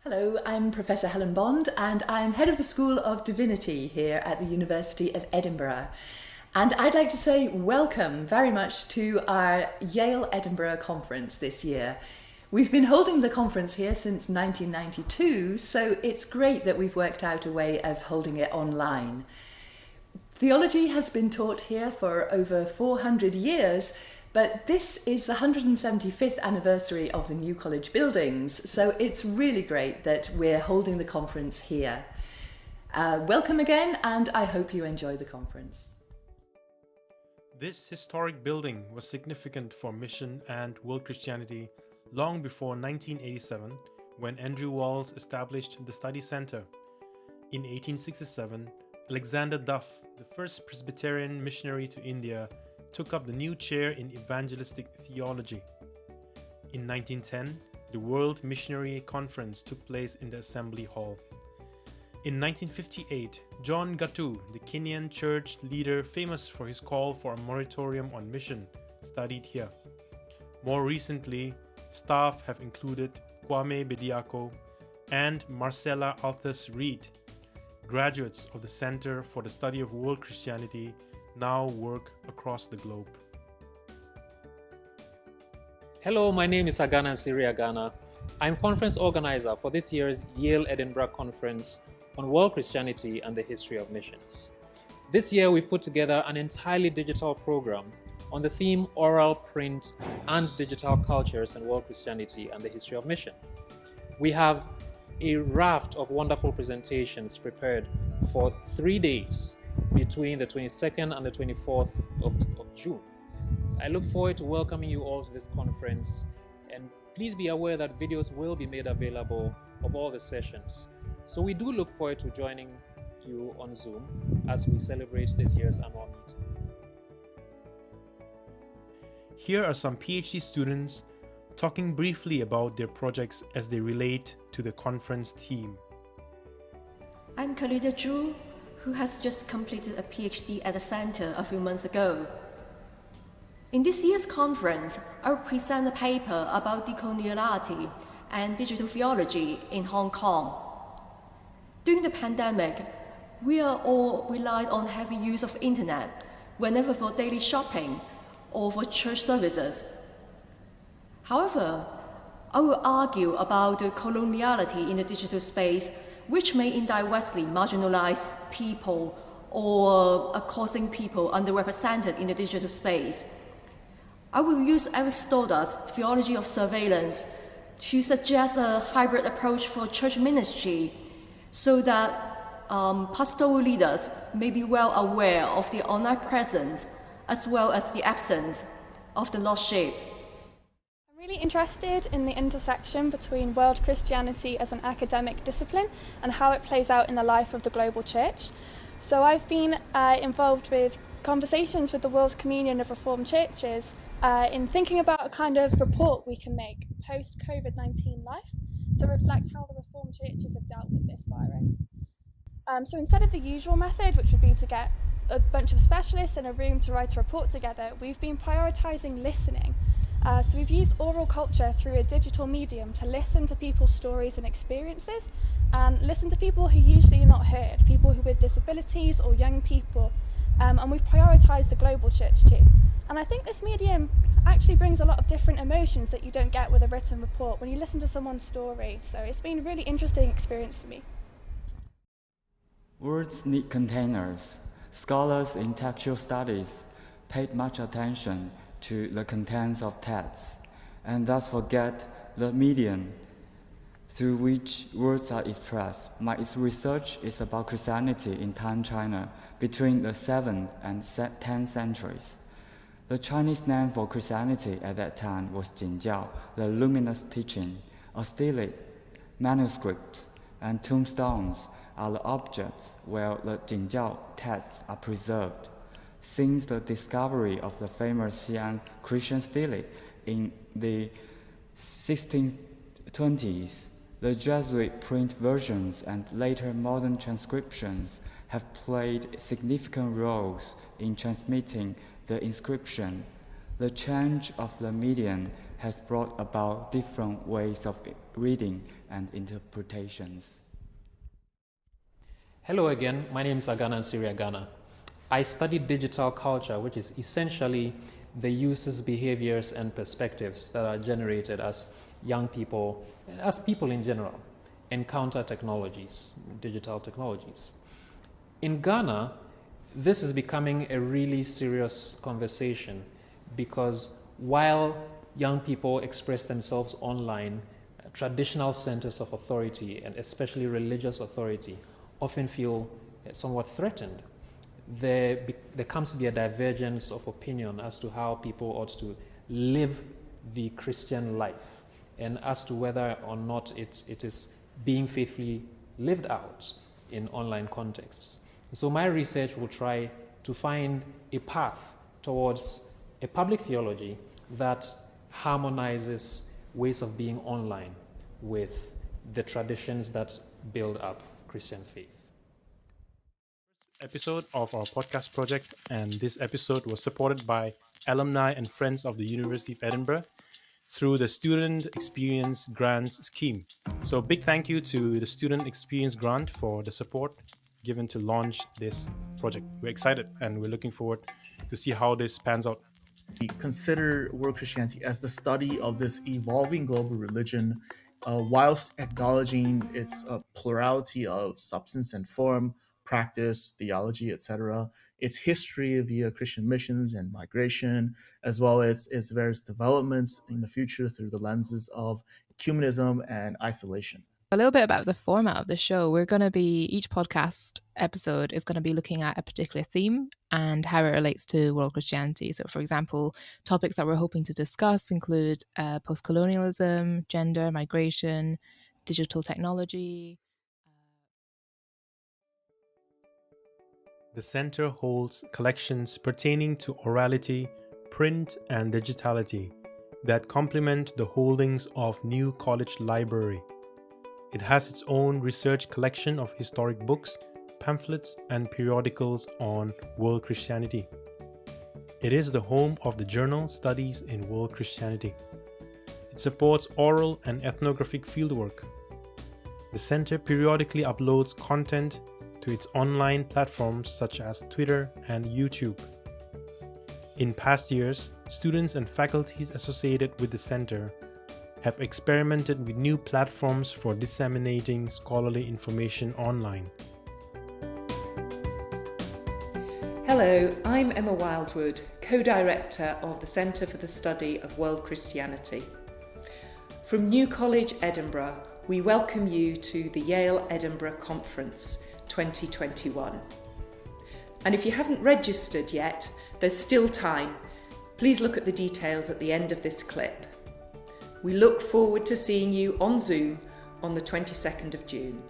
Hello, I'm Professor Helen Bond and I'm Head of the School of Divinity here at the University of Edinburgh. And I'd like to say welcome very much to our Yale Edinburgh conference this year. We've been holding the conference here since 1992, so it's great that we've worked out a way of holding it online. Theology has been taught here for over 400 years, but this is the 175th anniversary of the New College buildings, so it's really great that we're holding the conference here. Welcome again, and I hope you enjoy the conference. This historic building was significant for mission and world Christianity long before 1987, when Andrew Walls established the Study Center. In 1867, Alexander Duff, the first Presbyterian missionary to India, took up the new chair in evangelistic theology. In 1910, the World Missionary Conference took place in the Assembly Hall. In 1958, John Gattu, the Kenyan church leader famous for his call for a moratorium on mission, studied here. More recently, staff have included Kwame Bediako and Marcella Althus Reed. Graduates of the Center for the Study of World Christianity now work across the globe. Hello, my name is Agana Siriagana. I'm conference organizer for this year's Yale Edinburgh Conference on World Christianity and the History of Missions. This year we've put together an entirely digital program on the theme Oral, Print and Digital Cultures and World Christianity and the History of Mission. We have a raft of wonderful presentations prepared for 3 days between the 22nd and the 24th of June. I look forward to welcoming you all to this conference, and please be aware that videos will be made available of all the sessions. So we do look forward to joining you on Zoom as we celebrate this year's annual meeting. Here are some PhD students talking briefly about their projects as they relate to the conference theme. I'm Khalida Zhu, who has just completed a PhD at the Center a few months ago. In this year's conference, I will present a paper about decoloniality and digital theology in Hong Kong. During the pandemic, we are all relied on heavy use of internet, whenever for daily shopping or for church services. However, I will argue about the coloniality in the digital space, which may indirectly marginalize people or are causing people underrepresented in the digital space. I will use Eric Stoddar's theology of surveillance to suggest a hybrid approach for church ministry so that pastoral leaders may be well aware of the online presence as well as the absence of the lost sheep. I'm really interested in the intersection between world Christianity as an academic discipline and how it plays out in the life of the global church. So I've been involved with conversations with the World Communion of Reformed Churches in thinking about a kind of report we can make post-COVID-19 life to reflect how the Reformed churches have dealt with this virus. So instead of the usual method, which would be to get a bunch of specialists in a room to write a report together, we've been prioritising listening. So we've used oral culture through a digital medium to listen to people's stories and experiences and listen to people who usually are not heard, people who with disabilities or young people, and we've prioritised the global church too. And I think this medium actually brings a lot of different emotions that you don't get with a written report when you listen to someone's story. So it's been a really interesting experience for me. Words need containers. Scholars in textual studies paid much attention to the contents of texts, and thus forget the medium through which words are expressed. My research is about Christianity in Han China between the 7th and 10th centuries. The Chinese name for Christianity at that time was Jinjiao, the luminous teaching. A stele, manuscripts, and tombstones are the objects where the Jinjiao texts are preserved. Since the discovery of the famous Xi'an Christian stele in the 1620s, the Jesuit print versions and later modern transcriptions have played significant roles in transmitting the inscription. The change of the medium has brought about different ways of reading and interpretations. Hello again, my name is Agana Siriagana. I studied digital culture, which is essentially the uses, behaviors, and perspectives that are generated as young people, as people in general, encounter technologies, digital technologies. In Ghana, this is becoming a really serious conversation because while young people express themselves online, traditional centers of authority, and especially religious authority, often feel somewhat threatened. There comes to be a divergence of opinion as to how people ought to live the Christian life and as to whether or not it is being faithfully lived out in online contexts. So my research will try to find a path towards a public theology that harmonizes ways of being online with the traditions that build up Christian faith. Episode of our podcast project, and this episode was supported by alumni and friends of the University of Edinburgh through the Student Experience Grants scheme. So a big thank you to the Student Experience Grant for the support given to launch this project. We're excited and we're looking forward to see how this pans out. We consider world Christianity as the study of this evolving global religion, whilst acknowledging its plurality of substance and form, practice, theology, etc., its history via Christian missions and migration, as well as its various developments in the future through the lenses of ecumenism and isolation. A little bit about the format of the show. Each podcast episode is going to be looking at a particular theme and how it relates to world Christianity. So, for example, topics that we're hoping to discuss include post-colonialism, gender, migration, digital technology. The Center holds collections pertaining to orality, print, and digitality that complement the holdings of New College Library. It has its own research collection of historic books, pamphlets, and periodicals on world Christianity. It is the home of the journal Studies in World Christianity. It supports oral and ethnographic fieldwork. The center periodically uploads content to its online platforms such as Twitter and YouTube. In past years, students and faculties associated with the center have experimented with new platforms for disseminating scholarly information online. Hello, I'm Emma Wildwood, co-director of the Centre for the Study of World Christianity. From New College, Edinburgh, we welcome you to the Yale Edinburgh Conference 2021. And if you haven't registered yet, there's still time. Please look at the details at the end of this clip. We look forward to seeing you on Zoom on the 22nd of June.